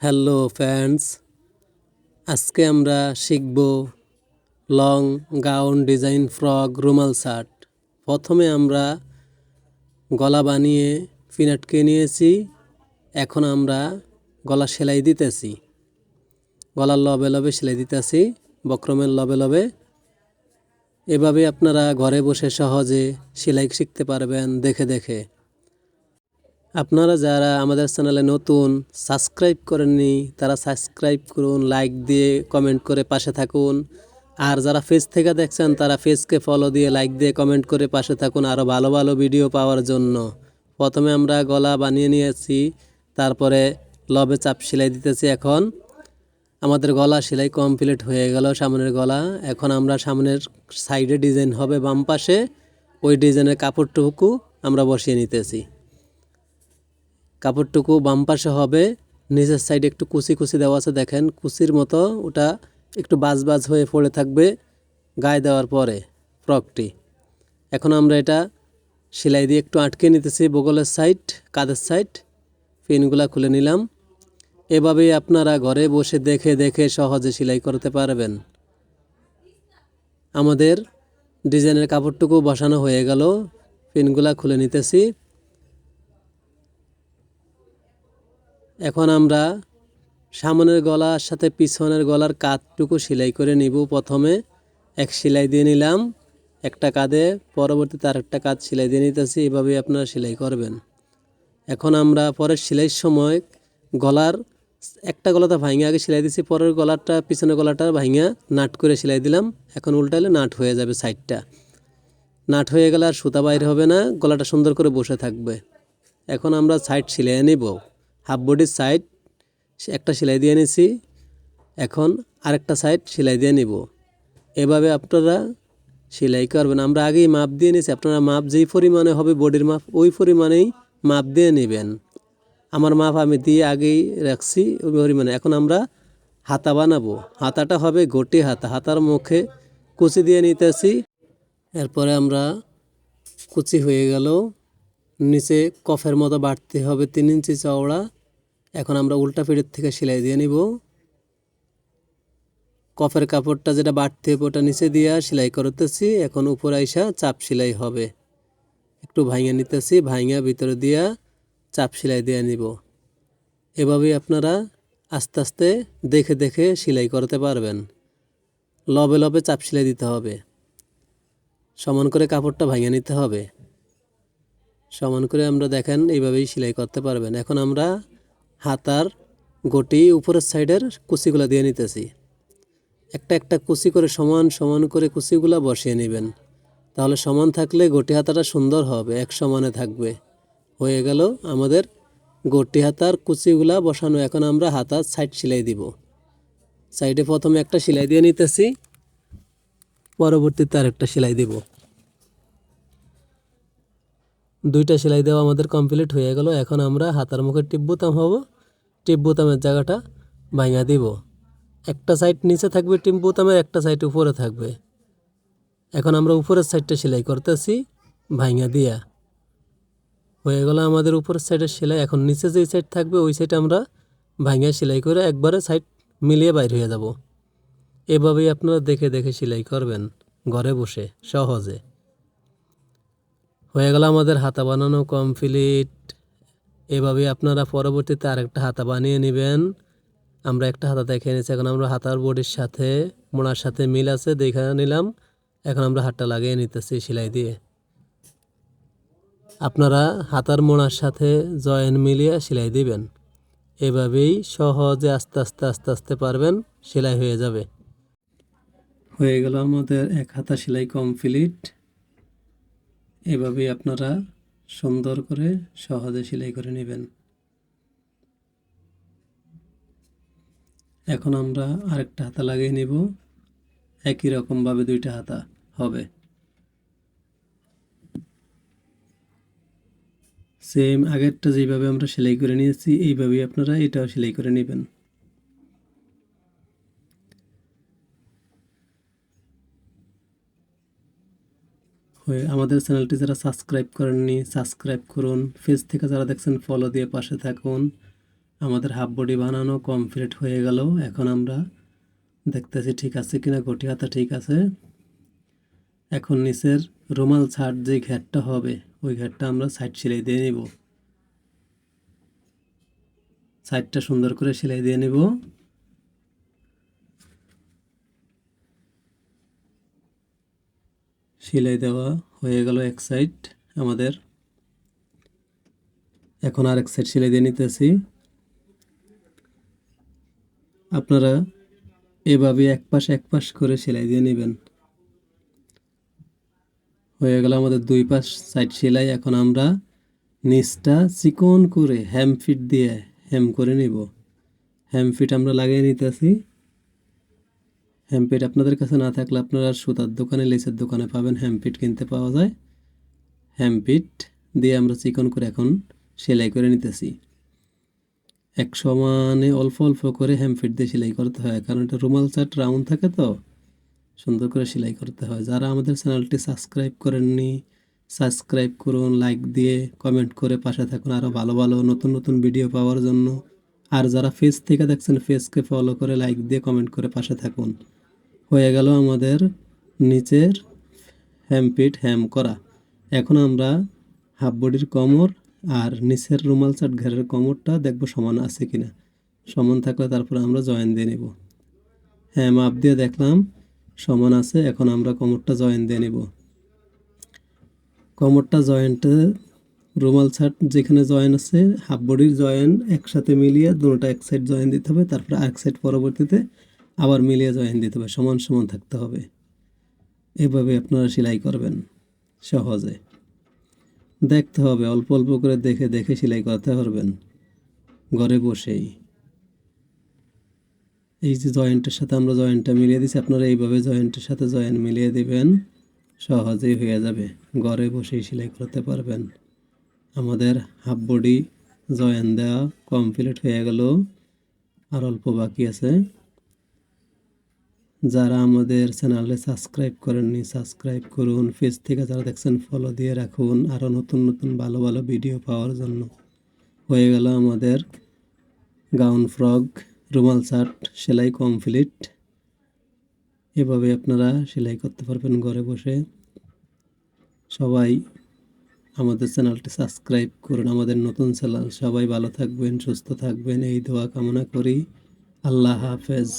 Hello friends, আজকে আমরা শিখব লং গাউন ডিজাইন ফ্রক রুমাল শার্ট। প্রথমে আমরা গলা বানিয়ে পিনাটকে নিয়েছি। এখন আমরা গলা সেলাই দিতেছি, গলার লবে লবে সেলাই দিতেছি, বক্রমের লবে লবে। এভাবে আপনারা ঘরে বসে সহজে সেলাই শিখতে পারবেন দেখে দেখে। আপনারা যারা আমাদের চ্যানেলে নতুন সাবস্ক্রাইব করেননি তারা সাবস্ক্রাইব করুন, লাইক দিয়ে কমেন্ট করে পাশে থাকুন। আর যারা পেজ থেকে দেখছেন তারা পেজকে ফলো দিয়ে লাইক দিয়ে কমেন্ট করে পাশে থাকুন আরও ভালো ভালো ভিডিও পাওয়ার জন্য। প্রথমে আমরা গলা বানিয়ে নিয়েছি, তারপরে লবে চাপ সেলাই দিতেছি। এখন আমাদের গলা সেলাই কমপ্লিট হয়ে গেল, সামনের গলা। এখন আমরা সামনের সাইডে ডিজাইন হবে বাম পাশে, ওই ডিজাইনের কাপড়টুকু আমরা বসিয়ে নিতেছি। কাপড়টুকু বাম পাশে হবে, নিচের সাইডে একটু কুচি কুচি দেওয়া আছে, দেখেন কুচির মতো, ওটা একটু বাজ বাজ হয়ে পড়ে থাকবে গায়ে দেওয়ার পরে ফ্রকটি। এখন আমরা এটা সেলাই দিয়ে একটু আটকে নিতেছি বগলের সাইড, কাঁধের সাইড। পিনগুলা খুলে নিলাম। এভাবেই আপনারা ঘরে বসে দেখে দেখে সহজে সেলাই করতে পারবেন। আমাদের ডিজাইনের কাপড়টুকু বসানো হয়ে গেল, পিনগুলা খুলে নিতেছি। এখন আমরা সামনের গলার সাথে পিছনের গলার কাঁধটুকু সেলাই করে নিব। প্রথমে এক সেলাই দিয়ে নিলাম একটা কাঁধে, পরবর্তীতে আরেকটা কাঁধ সেলাই দিয়ে নিতেছি। এভাবেই আপনারা সেলাই করবেন। এখন আমরা পরের সেলাইয়ের সময় গলার একটা গলাটা ভাঙে আগে সেলাই দিছি, পরের গলাটা পিছনের গলাটা ভাঙা নাট করে সেলাই দিলাম। এখন উল্টালে নাট হয়ে যাবে, সাইডটা নাট হয়ে গেলে আর সুতা বাইরে হবে না, গলাটা সুন্দর করে বসে থাকবে। এখন আমরা সাইড সেলাই নিব, হাফ বডির সাইড একটা সেলাই দিয়ে নিছি, এখন আরেকটা সাইড সেলাই দিয়ে নিব। এভাবে আপনারা সেলাই করবেন। আমরা আগেই মাপ দিয়ে নিছি, আপনারা মাপ যেই পরিমাণে হবে বডির মাপ ওই পরিমাণেই মাপ দিয়ে নেবেন। আমার মাপ আমি দিয়ে আগেই রাখছি ওই পরিমাণে। এখন আমরা হাতা বানাবো, হাতাটা হবে গোটি হাতা, হাতার মুখে কুচি দিয়ে নিতেছি। এরপরে আমরা কুচি হয়ে গেল, নিচে কফের মতো বাড়তে হবে 3 ইঞ্চি চওড়া। এখন আমরা উল্টা পিঠের থেকে সেলাই দিয়ে নিব। কফের কাপড়টা যেটা বাড়তে হবে ওটা নিচে দিয়ে সেলাই করতেছি। এখন উপর আইসা চাপ সেলাই হবে, একটু ভাঙা নিতেছি, ভাঙা ভিতরে দিয়া চাপ সেলাই দিয়ে নিব। এভাবেই আপনারা আস্তে আস্তে দেখে দেখে সেলাই করতে পারবেন। লবে লবে চাপ সেলাই দিতে হবে, সমান করে কাপড়টা ভাঙা নিতে হবে, সমান করে আমরা দেখেন এইভাবেই সেলাই করতে পারবেন। এখন আমরা হাতার গটি উপরের সাইডের কুচিগুলো দিয়ে নিতেছি। একটা একটা কুচি করে সমান সমান করে কুচিগুলো বসিয়ে নেবেন, তাহলে সমান থাকলে গটি হাতাটা সুন্দর হবে, এক সমানে থাকবে। হয়ে গেল আমাদের গটি হাতার কুচিগুলা বসানো। এখন আমরা হাতার সাইড সেলাই দিব। সাইডে প্রথমে একটা সেলাই দিয়ে নিতেছি, পরবর্তীতে আরেকটা সেলাই দিব। দুইটা সেলাই দেওয়া আমাদের কমপ্লিট হয়ে গেল। এখন আমরা হাতার মুখে টিপ বোতাম হব, টিপ বোতামের জায়গাটা ভাঙা দিব। একটা সাইড নিচে থাকবে টিপ বোতামের, একটা সাইড উপরে থাকবে। এখন আমরা উপরের সাইডটা সেলাই করতেছি ভাঙা দিয়া। হয়ে গেল আমাদের উপরের সাইডের সেলাই। এখন নিচে যেই সাইড থাকবে ওই সাইড আমরা ভাঙা সেলাই করে একবারে সাইড মিলিয়ে বাইর হয়ে যাব। এভাবেই আপনারা দেখে দেখে সেলাই করবেন ঘরে বসে সহজে। হয়ে গেল আমাদের হাতা বানানো কমপ্লিট। এভাবেই আপনারা পরবর্তীতে আরেকটা হাতা বানিয়ে নেবেন। আমরা একটা হাতা দেখে নিয়েছি, এখন আমরা হাতার বডির সাথে মোড়ার সাথে মিল আছে দেখে নিলাম। এখন আমরা হাতটা লাগিয়ে নিতেছি সেলাই দিয়ে। আপনারা হাতার মোড়ার সাথে জয়েন মিলিয়ে সেলাই দিবেন। এভাবেই সহজে আস্তে আস্তে আস্তে আস্তে পারবেন, সেলাই হয়ে যাবে। হয়ে গেল আমাদের এক হাতা সেলাই কমপ্লিট। এভাবেই আপনারা সুন্দর করে সহজে সেলাই করে নেবেন। এখন আমরা আরেকটা হাতা লাগিয়ে নিব, একই রকমভাবে দুইটা হাতা হবে। সেম আগেরটা যেভাবে আমরা সেলাই করে নিয়েছি এইভাবেই আপনারা এটাও সেলাই করে নেবেন। আমাদের চ্যানেলটি যারা সাবস্ক্রাইব করেননি সাবস্ক্রাইব করুন, পেজ থেকে যারা দেখছেন ফলো দিয়ে পাশে থাকুন। আমাদের হাফ বডি বানানো কমপ্লিট হয়ে গেল। এখন আমরা দেখতেছি ঠিক আছে কিনা, গটি হাতা ঠিক আছে। এখন নিচের রুমাল ছাড় যে ঘেরটা হবে ওই ঘেরটা আমরা সাইড সেলাই দিয়ে নিব। সাইডটা সুন্দর করে সেলাই দিয়ে নিব। সেলাই দেওয়া হয়ে গেল এক সাইড আমাদের। এখন আরেক সাইড সেলাই দিয়ে নিতেছি। আপনারা এভাবে এক পাশ করে সেলাই দিয়ে নেবেন। হয়ে গেল আমাদের দুই পাশ সাইড সেলাই। এখন আমরা নিচটা চিকন করে হ্যাম ফিট দিয়ে হেম করে নিব। হ্যাম ফিট আমরা লাগিয়ে নিতেছি। হ্যাম ফিট আপনাদের কাছে না থাকলে আপনারা সুতার দোকানে, লেসের দোকানে পাবেন, হ্যাম ফিট কিনতে পাওয়া যায়। হ্যাম ফিট দিয়ে আমরা চিকন করে এখন সেলাই করে নিতেছি। এক সমানে অল্প অল্প করে হ্যাম ফিট দিয়ে সেলাই করতে হয়, কারণ এটা রুমাল চাট রাউন্ড থাকে তো, সুন্দর করে সেলাই করতে হয়। যারা আমাদের চ্যানেলটি সাবস্ক্রাইব করেননি, সাবস্ক্রাইব করুন, লাইক দিয়ে কমেন্ট করে পাশে থাকুন আরও ভালো ভালো নতুন নতুন ভিডিও পাওয়ার জন্য। আর যারা ফেস থেকে দেখছেন ফেসকে ফলো করে লাইক দিয়ে কমেন্ট করে পাশে থাকুন। হয়ে গেল আমাদের নিচের হ্যাম ফিট হ্যাম করা। এখন আমরা হাফ বডির কোমর আর নিচের রুমাল চাট ঘেরের কোমরটা দেখব সমান আছে কিনা। সমান থাকলে তারপরে আমরা জয়েন দিয়ে নেব। হ্যাঁ, মাপ দিয়ে দেখলাম সমান আছে। এখন আমরা কোমরটা জয়েন দিয়ে নেব। কোমরটা জয়েন্টে রুমাল ছাট যেখানে জয়েন আছে হাফ বডির জয়েন একসাথে মিলিয়ে দুটোটা এক সাইড জয়েন দিতে হবে, তারপরে আরেক সাইড পরবর্তীতে আবার মিলিয়ে জয়েন দিতে হবে, সমান সমান থাকতে হবে। এভাবে আপনারা সেলাই করবেন সহজে। দেখতে হবে, অল্প অল্প করে দেখে দেখে সেলাই করতে পারবেন ঘরে বসেই। এই যে জয়েন্টের সাথে আমরা জয়েন্টটা মিলিয়ে দিচ্ছি, আপনারা এইভাবে জয়েন্টের সাথে জয়েন্ট মিলিয়ে দিবেন, সহজেই হয়ে যাবে, ঘরে বসেই সেলাই করতে পারবেন। আমাদের হাফ বডি জয়েন দেওয়া কমপ্লিট হয়ে গেল, আর অল্প বাকি আছে। যারা আমাদের চ্যানেলে সাবস্ক্রাইব করেননি সাবস্ক্রাইব করুন, পেজ থেকে যারা দেখছেন ফলো দিয়ে রাখুন আরও নতুন নতুন ভালো ভালো ভিডিও পাওয়ার জন্য। হয়ে গেল আমাদের গাউন ফ্রক রুমাল চাট সেলাই কমপ্লিট। এভাবে আপনারা সেলাই করতে পারবেন ঘরে বসে। সবাই আমাদের চ্যানেলটি সাবস্ক্রাইব করুন, আমাদের নতুন চ্যানেল। সবাই ভালো থাকবেন, সুস্থ থাকবেন, এই দোয়া কামনা করি। আল্লাহ হাফেজ।